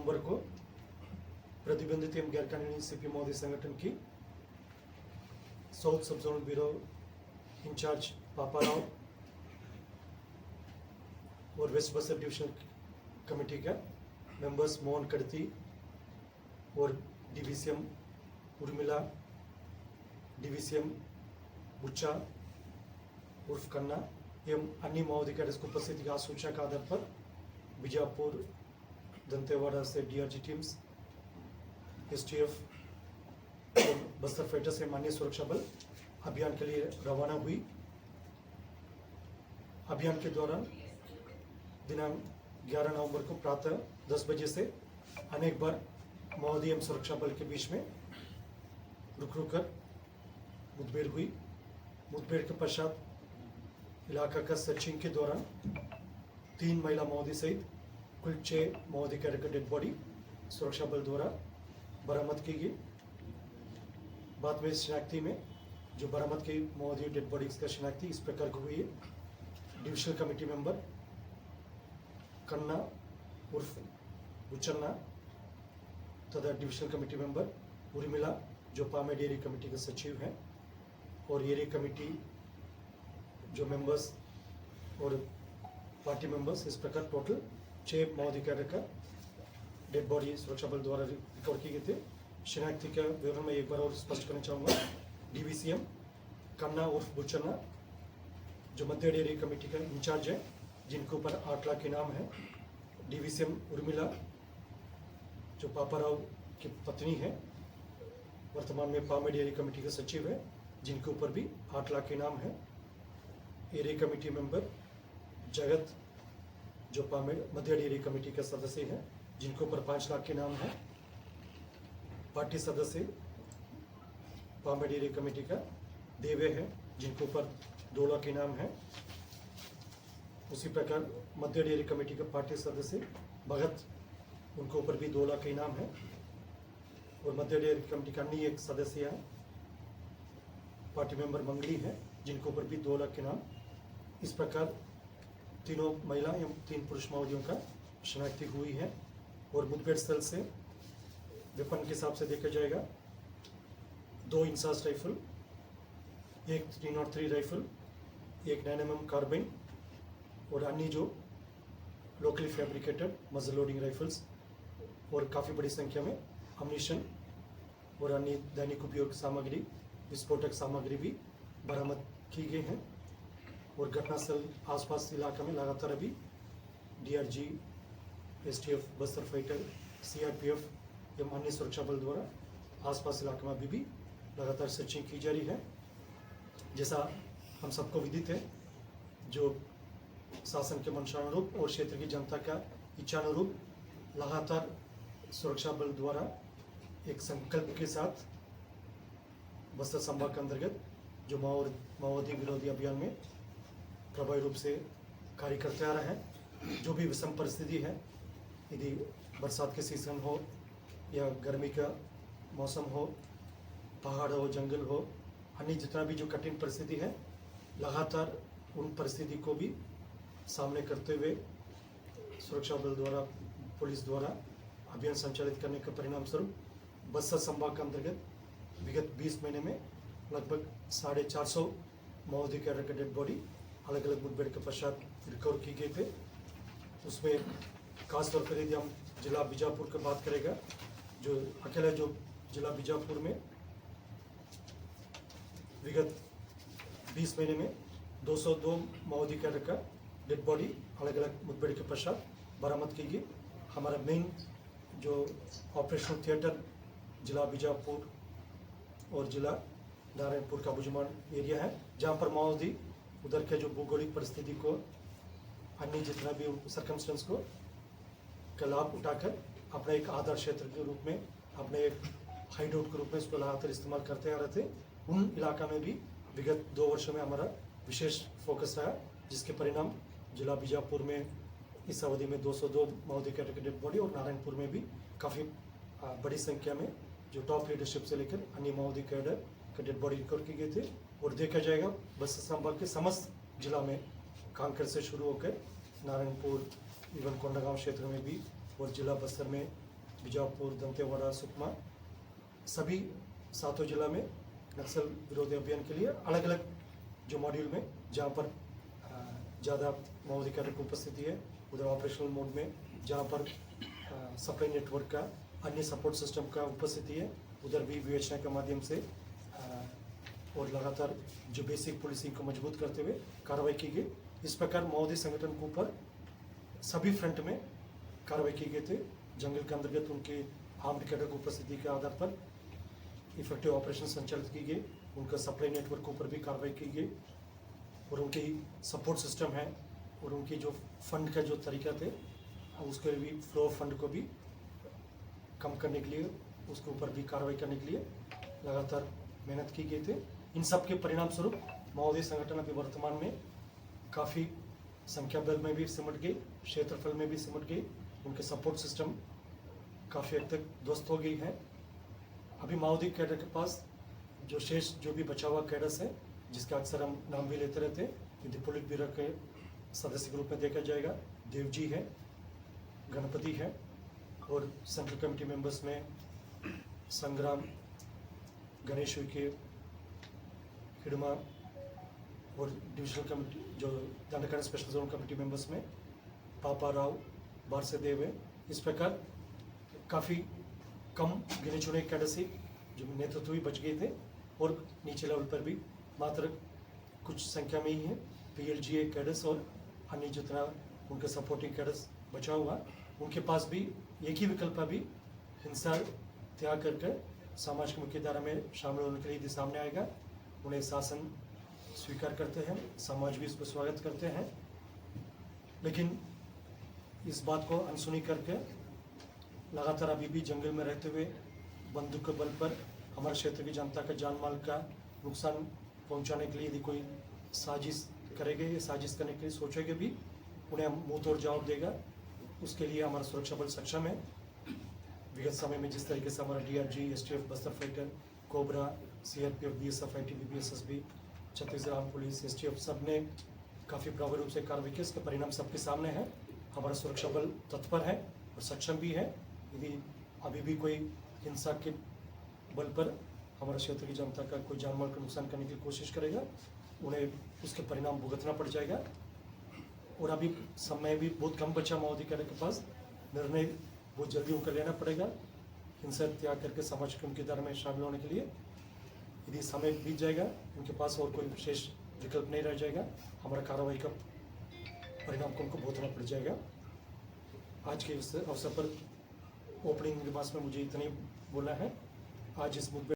नवंबर को प्रतिबंधित एवं गैरकानूनी सीपी महोदय संगठन की साउथ सब जोनल ब्यूरो इंचार्ज पापाराव और वेस्ट बस्तर डिविजनल कमेटी का मेंबर्स मोहन कड़ती और डिवीसीएम उर्मिला, डिवीसीएम बुच्चा उर्फ कन्ना एवं अन्य माओवादी को उपस्थिति की सूचना के आधार पर बीजापुर दंतेवाड़ा से DRG teams, STF, Bastar fighters एवं अन्य सुरक्षा बल अभियान के लिए रवाना हुई। अभियान के दौरान दिनांक 11 नवंबर को प्रातः 10 बजे से अनेक बार माओवादी एवं सुरक्षा बल के बीच में रुक कर मुठभेड़ हुई। मुठभेड़ के पश्चात इलाका का सर्चिंग के दौरान 3 महिला माओवादी सहित कुल 6 माओवादी कैडर का डेड बॉडी सुरक्षा बल द्वारा बरामद की गई। बाद में शिनाख्ती में जो बरामद की माओवादी डेड बॉडी का शिनाख्ती इस प्रकार की हुई है। डिविजनल कमेटी मेंबर कन्ना उर्फ बुचन्ना तथा डिविजनल कमेटी मेंबर उर्मिला जो पामेड एरिया कमेटी के सचिव हैं और एरिया कमेटी जो मेंबर्स और पार्टी मेंबर्स, इस प्रकार टोटल 6 माओवादी कैडर का डेड बॉडी सुरक्षा बल द्वारा रिकवर की गई थे। शिनाख्ती का विवरण मैं एक बार और स्पष्ट करना चाहूँगा। डीवीसीएम कन्ना उर्फ बुचन्ना जो मध्य एरिया कमेटी का इंचार्ज है, जिनके ऊपर 8 लाख इनाम है। डीवीसीएम उर्मिला जो पापाराव की पत्नी है, वर्तमान में पामेड एरिया कमेटी के सचिव है, जिनके ऊपर भी 8 लाख इनाम है। एरिया कमेटी मेंबर जगत जो पामेड मध्य एरिया कमेटी के सदस्य हैं, जिनके ऊपर 5 लाख इनाम है। पार्टी सदस्य पामेड एरिया कमेटी का देवे है, जिनके ऊपर 2 लाख इनाम है। उसी प्रकार मध्य एरिया कमेटी का पार्टी सदस्य भगत, उनके ऊपर भी 2 लाख इनाम है। और मध्य एरिया कमेटी का अन्य एक सदस्य है, पार्टी मेंबर मंगली है, जिनके ऊपर भी 2 लाख इनाम। इस प्रकार तीनों महिला एवं 3 पुरुष माओवादियों का शनाख्ती हुई है। और मुठभेड़ स्थल से वेपन के हिसाब से देखा जाएगा 2 इंसास राइफल, एक 303 राइफल, एक 9mm कार्बाइन और अन्य जो लोकली फैब्रिकेटेड मजल लोडिंग राइफल्स और काफ़ी बड़ी संख्या में अम्यूनिशन और अन्य दैनिक उपयोग सामग्री, विस्फोटक सामग्री भी बरामद की गई हैं। और घटनास्थल आसपास इलाका में लगातार अभी DRG, STF, Bastar fighter, CRPF एवं अन्य सुरक्षा बल द्वारा आसपास इलाके में अभी भी लगातार सर्चिंग की जा रही है। जैसा हम सबको विदित है, जो शासन के मंशानुरूप और क्षेत्र की जनता का इच्छानुरूप लगातार सुरक्षा बल द्वारा एक संकल्प के साथ बस्तर संभाग के अंतर्गत जो माओवादी विरोधी अभियान में प्रभावी रूप से कार्य करते आ रहा है। जो भी विषम परिस्थिति है, यदि बरसात के सीजन हो या गर्मी का मौसम हो, पहाड़ हो, जंगल हो, अन्य जितना भी जो कठिन परिस्थिति है, लगातार उन परिस्थिति को भी सामने करते हुए सुरक्षा बल द्वारा, पुलिस द्वारा अभियान संचालित करने के परिणाम स्वरूप बस्तर संभाग के अंतर्गत विगत 20 महीने में लगभग 450 माओवादी कैडर के डेड बॉडी अलग अलग मुठभेड़ के पश्चात रिकवर की गई थे। उसमें खासतौर पर यदि हम जिला बीजापुर की बात करेगा, जो अकेला जो जिला बीजापुर में विगत 20 महीने में 202 माओवादी कैडर का डेड बॉडी अलग अलग मुठभेड़ के पश्चात बरामद की गई। हमारा मेन जो ऑपरेशनल थिएटर जिला बीजापुर और जिला नारायणपुर का बुजुमान एरिया है, जहाँ पर माओवादी उधर के जो भौगोलिक परिस्थिति को, अन्य जितना भी सर्कमस्टेंस को का लाभ उठाकर अपने एक आधार क्षेत्र के रूप में, अपने एक हाइडआउट के रूप में इसको लगातार इस्तेमाल करते आ रहे थे। उन इलाका में भी विगत 2 वर्षों में हमारा विशेष फोकस रहा, जिसके परिणाम जिला बीजापुर में इस अवधि में 202 माओवादी कैडर के डेड बॉडी और नारायणपुर में भी काफ़ी बड़ी संख्या में जो टॉप लीडरशिप से लेकर अन्य माओवादी कैडर के डेड बॉडी रिकवर की गई थे। और देखा जाएगा बस्तर संभाग के समस्त जिला में कांकर से शुरू होकर नारायणपुर, इवन कोंडागांव क्षेत्र में भी और जिला बस्तर में बीजापुर, दंतेवाड़ा, सुकमा, सभी 7 जिला में नक्सल विरोधी अभियान के लिए अलग अलग जो मॉड्यूल में जहाँ पर ज़्यादा माओवादी कैडर की उपस्थिति है, उधर ऑपरेशनल मोड में जहाँ पर सप्लाई नेटवर्क का अन्य सपोर्ट सिस्टम का उपस्थिति है, उधर भी विवेचना के माध्यम से और लगातार जो बेसिक पुलिसिंग को मजबूत करते हुए कार्रवाई की गई। इस प्रकार माओवादी संगठन के ऊपर सभी फ्रंट में कार्रवाई की गई थी। जंगल के अंतर्गत उनके आर्म्ड कैडर की उपस्थिति के आधार पर इफेक्टिव ऑपरेशन संचालित की गई, उनका सप्लाई नेटवर्क के ऊपर भी कार्रवाई की गई और उनकी सपोर्ट सिस्टम है और उनकी जो फंड का जो तरीका थे उसके भी फ्लो ऑफ फंड को भी कम करने के लिए उसके ऊपर भी कार्रवाई करने के लिए लगातार मेहनत की गई थी। इन सब के परिणाम स्वरूप माओवादी संगठन अभी वर्तमान में काफ़ी संख्या बल में भी सिमट गई, क्षेत्रफल में भी सिमट गई, उनके सपोर्ट सिस्टम काफ़ी हद तक ध्वस्त हो गई है। अभी माओवादी कैडर के पास जो शेष जो भी बचा हुआ कैडर्स है, जिसका अक्सर हम नाम भी लेते रहते हैं, यदि पुलिस ब्यूरो के सदस्य के रूप में देखा जाएगा, देवजी है, गणपति है और सेंट्रल कमेटी मेंबर्स में संग्राम, गणेश के, हिडमा और डिविजनल कमेटी जो दंडकांड स्पेशल जोन कमेटी मेंबर्स में पापा राव, बारसेदेव है। इस प्रकार काफ़ी कम गिने चुने कैडर्स ही जो नेतृत्व भी बच गए थे और नीचे लेवल पर भी मात्र कुछ संख्या में ही है PLGA कैडर्स और अन्य जितना उनके सपोर्टिंग कैडर्स बचा हुआ, उनके पास भी एक ही विकल्प अभी हिंसा त्याग करके समाज की मुख्य धारा में शामिल होने के लिए यदि सामने आएगा, उन्हें शासन स्वीकार करते हैं, समाज भी इसको स्वागत करते हैं। लेकिन इस बात को अनसुनी करके लगातार अभी भी जंगल में रहते हुए बंदूक के बल पर हमारे क्षेत्र की जनता का जान माल का नुकसान पहुंचाने के लिए यदि कोई साजिश करेंगे या साजिश करने के लिए सोचेंगे भी, उन्हें मुंह तोड़ जवाब देगा। उसके लिए हमारा सुरक्षा बल सक्षम है। विगत समय में जिस तरीके से हमारा DRG, STF, Bastar fighter, cobra, CRPF, BSF, ITBP, SSB, Chhattisgarh arm police, STF सब ने काफ़ी प्रभावी रूप से कार्रवाई की। इसके परिणाम सबके सामने है। हमारा सुरक्षा बल तत्पर है और सक्षम भी है। यदि अभी भी कोई हिंसा के बल पर हमारे क्षेत्र की जनता का कोई जान माल का नुकसान करने की कोशिश करेगा, उन्हें उसके परिणाम भुगतना पड़ जाएगा। और अभी समय भी बहुत कम बचा माओवादी कैडर के पास, निर्णय बहुत जल्दी उनका लेना पड़ेगा हिंसा त्याग करके समाज की उनकी धारा में शामिल होने के लिए। यदि समय बीत जाएगा, उनके पास और कोई विशेष विकल्प नहीं रह जाएगा, हमारा कार्रवाई का परिणाम को उनको भुगतना पड़ जाएगा। आज के इस अवसर पर ओपनिंग रिमार्क्स में मुझे इतना ही बोलना है। आज इस मुद्दे